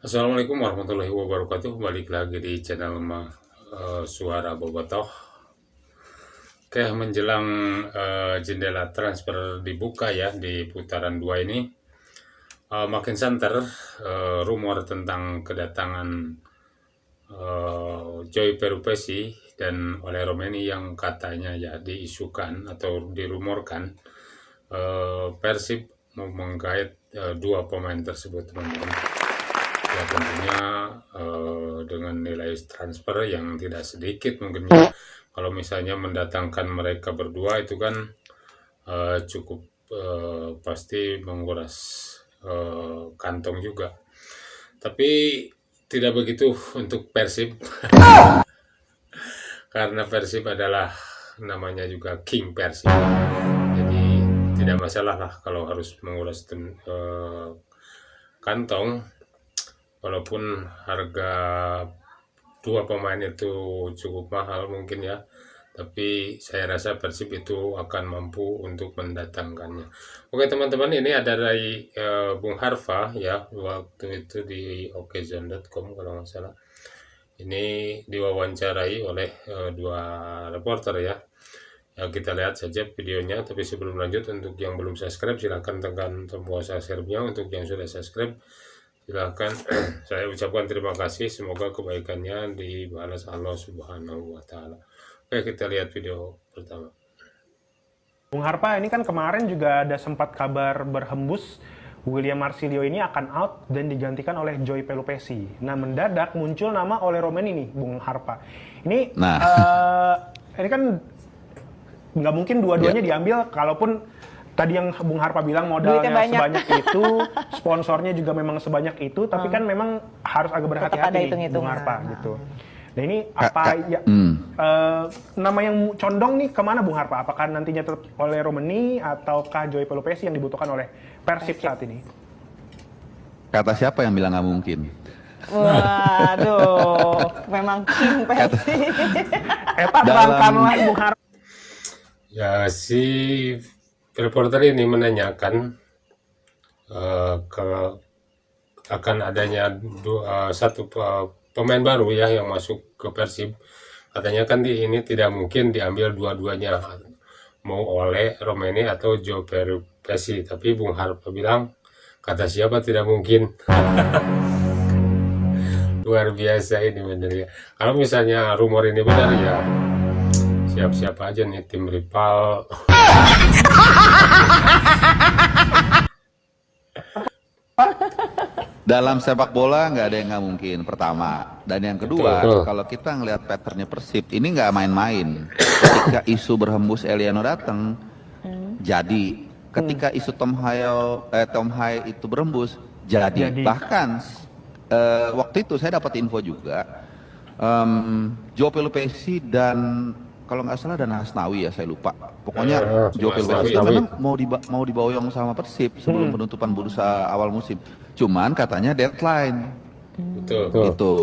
Assalamualaikum warahmatullahi wabarakatuh. Balik lagi di channel Suara Bobotoh. Oke, menjelang jendela transfer dibuka ya di putaran 2 ini, makin santer rumor tentang kedatangan Joy Perupesi dan oleh Romeni yang katanya ya diisukan atau dirumorkan Persib mau menggait dua pemain tersebut, teman-teman. Ya tentunya dengan nilai transfer yang tidak sedikit mungkin ya. Kalau misalnya mendatangkan mereka berdua itu kan cukup pasti menguras kantong juga. Tapi tidak begitu untuk Persib karena Persib adalah namanya juga King Persib. Jadi tidak masalah lah kalau harus menguras kantong. Walaupun harga dua pemain itu cukup mahal mungkin ya, tapi saya rasa Persib itu akan mampu untuk mendatangkannya. Oke teman-teman, ini ada dari Bung Harfa ya, waktu itu di okezone.com kalau nggak salah. Ini diwawancarai oleh dua reporter ya. Ya, kita lihat saja videonya, tapi sebelum lanjut, untuk yang belum subscribe silahkan tekan tombol subscribe-nya. Untuk yang sudah subscribe silahkan saya ucapkan terima kasih, semoga kebaikannya dibalas Allah Subhanahu wa Ta'ala. Oke, kita lihat video pertama. Bung Harpa, ini kan kemarin juga ada sempat kabar berhembus William Marsilio ini akan out dan digantikan oleh Joy Pelupesi. Nah, mendadak muncul nama oleh Romeni nih, Bung Harpa. Ini ini kan nggak mungkin dua-duanya diambil, kalaupun tadi yang Bung Harpa bilang modalnya sebanyak itu, sponsornya juga memang sebanyak itu, tapi kan memang harus agak berhati-hati nih, Bung Harpa gitu. Nah ini apa ya nama yang condong nih kemana Bung Harpa? Apakah nantinya tetap oleh Romeni ataukah Joy Pelupesi yang dibutuhkan oleh Persib saat ini? Kata siapa yang bilang nggak mungkin? Waduh, memang King Persib. Bangkan lah Bung Harpa. Ya, si reporter ini menanyakan akan adanya satu pemain baru ya yang masuk ke Persib. Katanya kan ini tidak mungkin diambil dua-duanya, mau oleh Romeni atau Joe Perupesi. Tapi Bung Harpa bilang, kata siapa tidak mungkin. Luar biasa ini benar ya. Kalau misalnya rumor ini benar ya, siap-siap aja nih tim rival. Dalam sepak bola nggak ada yang nggak mungkin, pertama. Dan yang kedua, kalau kita ngelihat patternnya Persib, ini nggak main-main. Ketika isu berhembus Eliano datang, jadi. Ketika isu Tom Hai itu berhembus, jadi. Bahkan waktu itu saya dapat info juga, Joe Pelupesi dan kalau nggak salah dan Hasnawi ya, saya lupa. Pokoknya Joe Pelupesi memang mau diboyong sama Persib sebelum penutupan bursa awal musim. Cuman katanya deadline. Betul. Itu.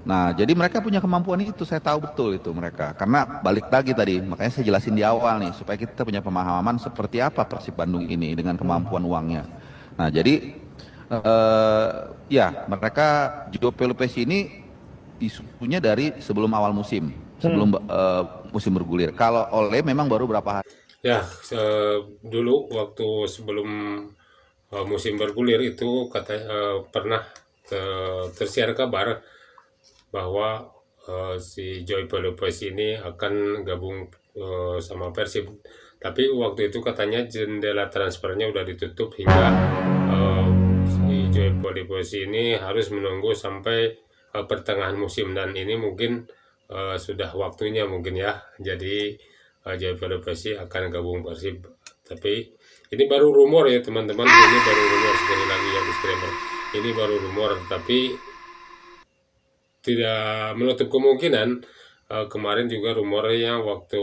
Nah, jadi mereka punya kemampuan itu, saya tahu betul itu mereka. Karena balik lagi tadi, makanya saya jelasin di awal nih supaya kita punya pemahaman seperti apa Persib Bandung ini dengan kemampuan uangnya. Nah, jadi ya mereka Joe Pelupesi ini isunya dari sebelum awal musim, sebelum musim bergulir. Kalau oleh memang baru berapa hari. Ya, dulu waktu sebelum musim bergulir itu katanya pernah tersiar kabar bahwa si Joy Pelupesi ini akan gabung sama Persib. Tapi waktu itu katanya jendela transfernya udah ditutup hingga si Joy Pelupesi ini harus menunggu sampai pertengahan musim, dan ini mungkin sudah waktunya mungkin ya. Jadi Joy Pelupesi akan gabung Persib. Tapi ini baru rumor ya teman-teman, ini baru rumor, sekali lagi ya disclaimer. Ini baru rumor, tapi tidak menutup kemungkinan kemarin juga rumornya waktu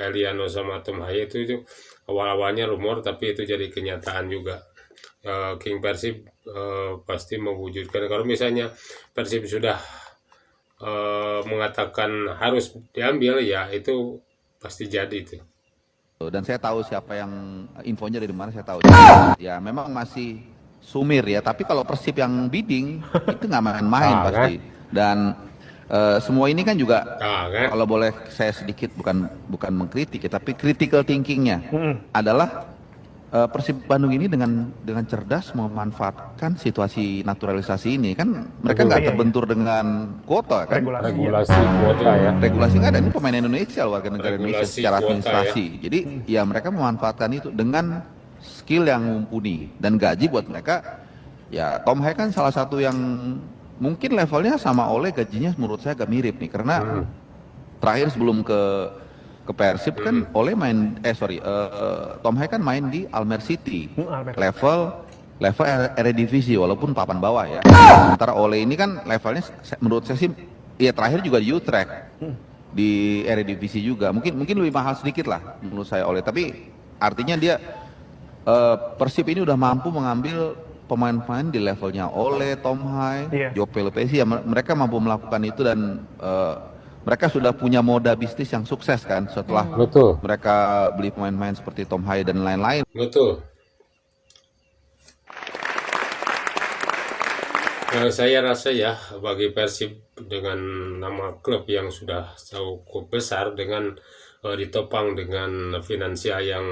Eliano sama Tom Hai itu awal-awalnya rumor, tapi itu jadi kenyataan juga. King Persib pasti mewujudkan. Kalau misalnya Persib sudah mengatakan harus diambil, ya itu pasti jadi itu. Dan saya tahu siapa yang infonya dari mana, saya tahu. Ya memang masih Sumir ya, tapi kalau Persib yang bidding itu nggak main-main pasti. Dan semua ini kan juga kalau boleh saya sedikit bukan mengkritik ya, tapi critical thinkingnya adalah Persib Bandung ini dengan cerdas memanfaatkan situasi naturalisasi ini, kan mereka nggak terbentur dengan kuota kan, regulasi kuota ya, regulasi nggak ada, ini pemain Indonesia, warga negara Indonesia secara administrasi ya. Jadi ya mereka memanfaatkan itu dengan skill yang mumpuni dan gaji buat mereka ya. Tom Hai kan salah satu yang mungkin levelnya sama Ole, gajinya menurut saya agak mirip nih, karena terakhir sebelum ke Persib kan Ole main Tom Hai kan main di Almer City, level Eredivisie walaupun papan bawah ya. Sementara Ole ini kan levelnya menurut saya sih ya terakhir juga di Utrecht di Eredivisie juga, mungkin lebih mahal sedikit lah menurut saya Ole, tapi artinya dia Persib ini udah mampu mengambil pemain-pemain di levelnya Ole, Tom Hai, Joe Pelopesi ya, mereka mampu melakukan itu dan mereka sudah punya moda bisnis yang sukses kan setelah mereka beli pemain-pemain seperti Tom Hai dan lain-lain. Betul. Saya rasa ya bagi Persib dengan nama klub yang sudah cukup besar dengan ditopang dengan finansial yang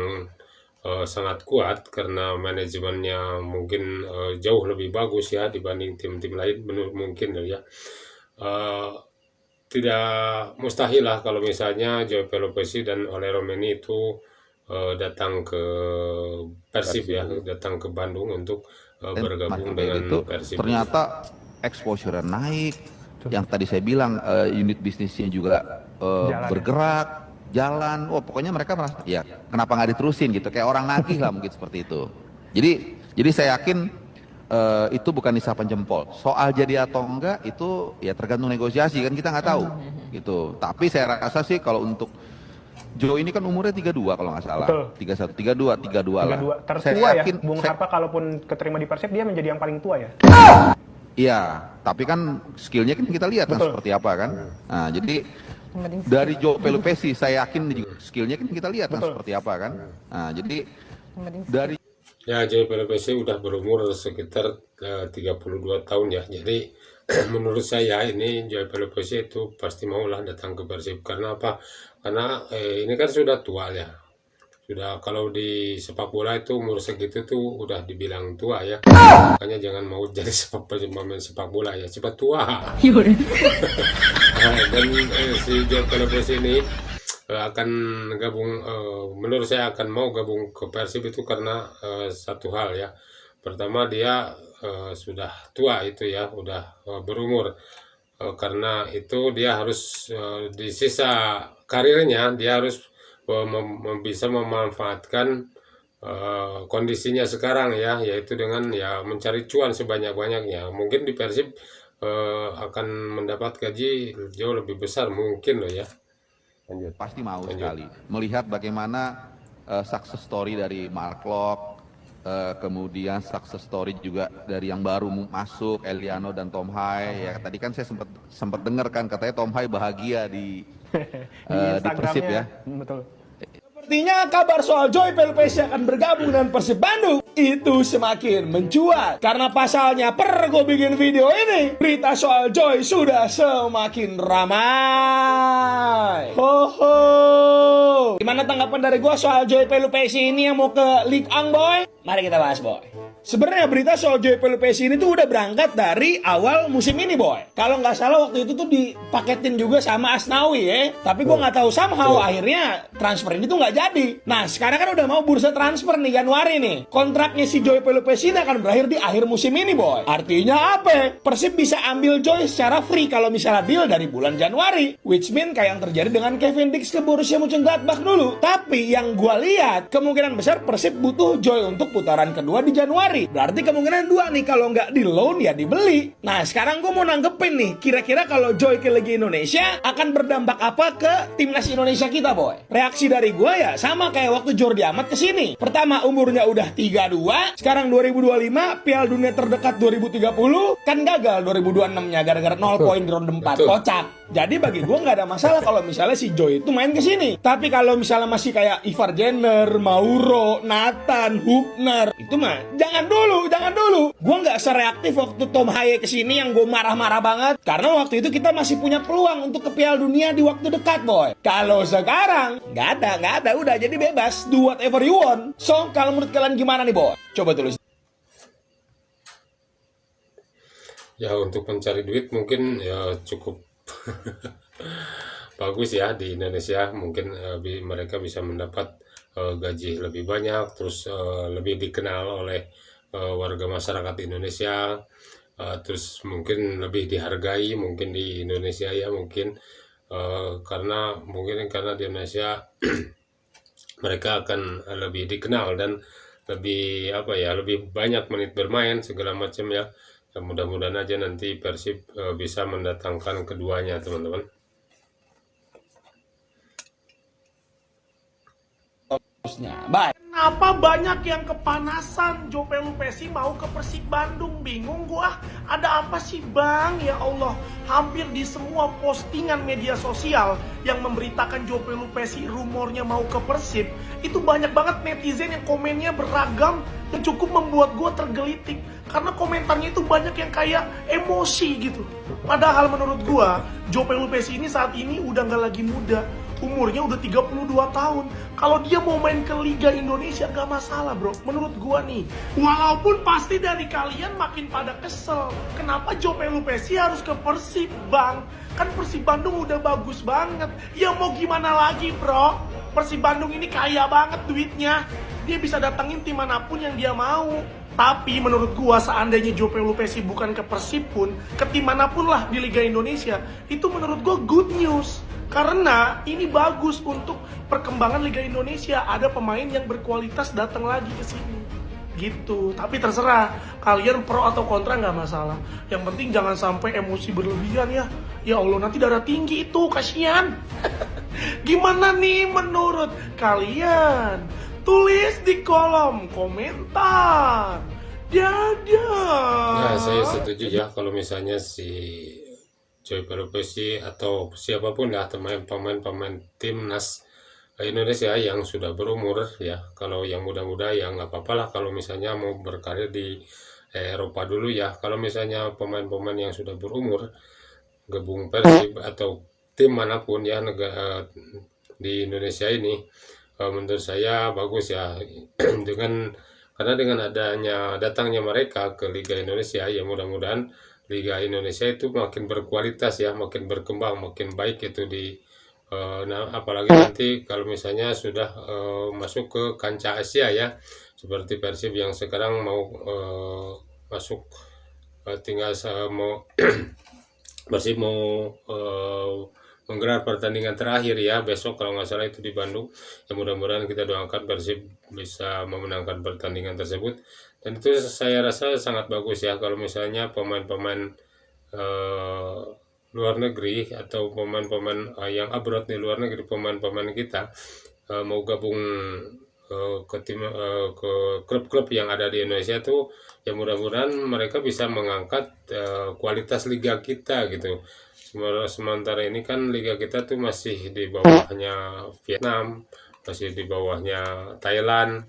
sangat kuat karena manajemennya mungkin jauh lebih bagus ya dibanding tim-tim lain mungkin ya. Tidak mustahil lah kalau misalnya Joe Pelopesi dan Ole Romeni itu datang ke Persib ya, datang ke Bandung untuk bergabung dengan itu, Persib. ternyata exposure naik, yang tadi saya bilang unit bisnisnya juga bergerak, jalan. Oh pokoknya mereka merasa ya kenapa nggak diterusin gitu, kayak orang nagih lah mungkin seperti itu. Jadi saya yakin itu bukan isapan jempol. Soal jadi atau enggak itu ya tergantung negosiasi kan, kita nggak tahu gitu. Tapi saya rasa sih kalau untuk Joe ini kan umurnya 32 kalau nggak salah. 31, 32 lah. Tertua saya ya, yakin, Bung Harpa kalaupun keterima di Persib dia menjadi yang paling tua ya. Iya, tapi kan skillnya kan kita lihat kan seperti apa kan. Nah jadi dari Joe Pelopesi saya yakin skillnya kan kita lihat kan seperti apa kan. Nah jadi dari Ya, Joe Pelopesi udah berumur sekitar 32 tahun ya. Jadi menurut saya ini Joe Pelopesi itu pasti maulah datang ke Persib. Karena apa? Karena ini kan sudah tua ya. Sudah kalau di sepak bola itu umur segitu tuh udah dibilang tua ya. Makanya jangan mau jadi pemain sepak bola ya, cepat tua. Dan si Joe Pelopesi ini akan gabung, menurut saya akan mau gabung ke Persib itu karena satu hal ya. Pertama dia sudah tua itu ya, udah berumur, karena itu dia harus di sisa karirnya dia harus bisa memanfaatkan kondisinya sekarang ya, yaitu dengan ya mencari cuan sebanyak-banyaknya. Mungkin di Persib akan mendapat gaji jauh lebih besar mungkin loh ya. Pasti mau sekali melihat bagaimana success story dari Mark Locke, kemudian success story juga dari yang baru masuk Eliano dan Tom Hai ya. Tadi kan saya sempat dengar kan katanya Tom Hai bahagia di Persib ya. Betul. Sepertinya kabar soal Joe Pelopesi akan bergabung dengan Persib Bandung itu semakin mencuat. Karena pasalnya gue bikin video ini, berita soal Joy sudah semakin ramai. Gimana tanggapan dari gue soal Joe Pelopesi ini yang mau ke Ligue 1, boy? Mari kita bahas, boy. Sebenarnya berita soal Joe Pelopesi ini tuh udah berangkat dari awal musim ini, boy. Kalau nggak salah waktu itu tuh dipaketin juga sama Asnawi ya. Tapi gue nggak tahu somehow akhirnya transfer ini tuh nggak jadi. Nah sekarang kan udah mau bursa transfer nih Januari nih. Kontraknya si Joe Pelopesi ini akan berakhir di akhir musim ini, boy. Artinya apa? Persib bisa ambil Joy secara free kalau misalnya deal dari bulan Januari. Which mean kayak yang terjadi dengan Kevin Dix ke Borussia Mönchengladbach dulu. Tapi yang gue lihat kemungkinan besar Persib butuh Joy untuk putaran kedua di Januari. Berarti kemungkinan dua nih, kalau nggak di loan ya dibeli. Nah sekarang gue mau nanggepin nih, kira-kira kalau Joy ke Liga Indonesia akan berdampak apa ke timnas Indonesia kita, boy? Reaksi dari gue ya sama kayak waktu Jordi Amat kesini. Pertama umurnya udah 32, sekarang 2025, Piala Dunia terdekat 2030, kan gagal 2026-nya gara-gara 0 poin di ronde 4, kocak. Jadi bagi gue nggak ada masalah kalau misalnya si Joy itu main ke sini. Tapi kalau misalnya masih kayak Ivar Jenner, Mauro, Nathan, Hubner, itu mah jangan dulu. Gue nggak sereaktif waktu Tom Haye ke sini yang gue marah-marah banget. Karena waktu itu kita masih punya peluang untuk ke Piala Dunia di waktu dekat, boy. Kalau sekarang nggak ada, udah jadi bebas, do whatever you want. So kalau menurut kalian gimana nih, boy? Coba tulis. Ya untuk mencari duit mungkin ya cukup bagus ya di Indonesia, mungkin mereka bisa mendapat gaji lebih banyak, terus lebih dikenal oleh warga masyarakat Indonesia, terus mungkin lebih dihargai mungkin di Indonesia ya, mungkin karena di Indonesia mereka akan lebih dikenal dan lebih lebih banyak menit bermain segala macam ya. Mudah-mudahan aja nanti Persib bisa mendatangkan keduanya, teman-teman. Bye. Kenapa banyak yang kepanasan Joe Pelupesi mau ke Persib Bandung? Bingung gua. Ada apa sih bang? Ya Allah, hampir di semua postingan media sosial yang memberitakan Joe Pelupesi rumornya mau ke Persib, itu banyak banget netizen yang komennya beragam yang cukup membuat gua tergelitik. Karena komentarnya itu banyak yang kayak emosi gitu. Padahal menurut gua, Joe Pelupesi ini saat ini udah gak lagi muda. Umurnya udah 32 tahun. Kalau dia mau main ke Liga Indonesia gak masalah bro, menurut gua nih. Walaupun pasti dari kalian makin pada kesel, kenapa Joe Pelupesi harus ke Persib bang? Kan Persib Bandung udah bagus banget. Ya mau gimana lagi bro? Persib Bandung ini kaya banget duitnya. Dia bisa datangin tim manapun yang dia mau. Tapi menurut gua seandainya Joe Pelupesi bukan ke Persib pun, ke tim manapun lah di Liga Indonesia, itu menurut gua good news. Karena ini bagus untuk perkembangan Liga Indonesia. Ada pemain yang berkualitas datang lagi ke sini. Gitu. Tapi terserah kalian pro atau kontra nggak masalah. Yang penting jangan sampai emosi berlebihan ya. Ya Allah, nanti darah tinggi itu, kasihan. Gimana nih menurut kalian? Tulis di kolom komentar. Dadah. Ya saya setuju ya kalau misalnya si Joy Pelupesi atau siapapun lah pemain timnas Indonesia yang sudah berumur ya, kalau yang muda-muda ya nggak apa-apa lah kalau misalnya mau berkarir di Eropa dulu ya. Kalau misalnya pemain-pemain yang sudah berumur gabung Persib atau tim manapun ya di Indonesia ini, menurut saya bagus ya. Karena dengan datangnya mereka ke Liga Indonesia ya, mudah-mudahan Liga Indonesia itu makin berkualitas ya, makin berkembang, makin baik itu apalagi nanti kalau misalnya sudah masuk ke kancah Asia ya, seperti Persib yang sekarang mau masuk, tinggal mau Persib mau menggelar pertandingan terakhir ya besok kalau nggak salah itu di Bandung. Ya mudah-mudahan kita doakan Persib bisa memenangkan pertandingan tersebut. Dan itu saya rasa sangat bagus ya kalau misalnya pemain-pemain luar negeri atau pemain-pemain yang abroad di luar negeri, pemain-pemain kita mau gabung ke klub-klub yang ada di Indonesia tuh, ya mudah-mudahan mereka bisa mengangkat kualitas liga kita gitu. Sementara ini kan liga kita tuh masih di bawahnya Vietnam, masih di bawahnya Thailand,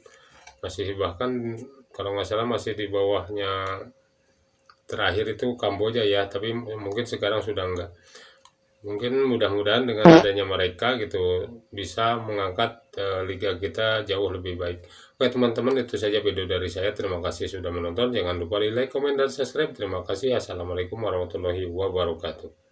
masih bahkan kalau nggak salah masih di bawahnya terakhir itu Kamboja ya, tapi mungkin sekarang sudah enggak. Mungkin mudah-mudahan dengan adanya mereka gitu bisa mengangkat liga kita jauh lebih baik. Oke teman-teman, itu saja video dari saya. Terima kasih sudah menonton. Jangan lupa di like, komen, dan subscribe. Terima kasih. Assalamualaikum warahmatullahi wabarakatuh.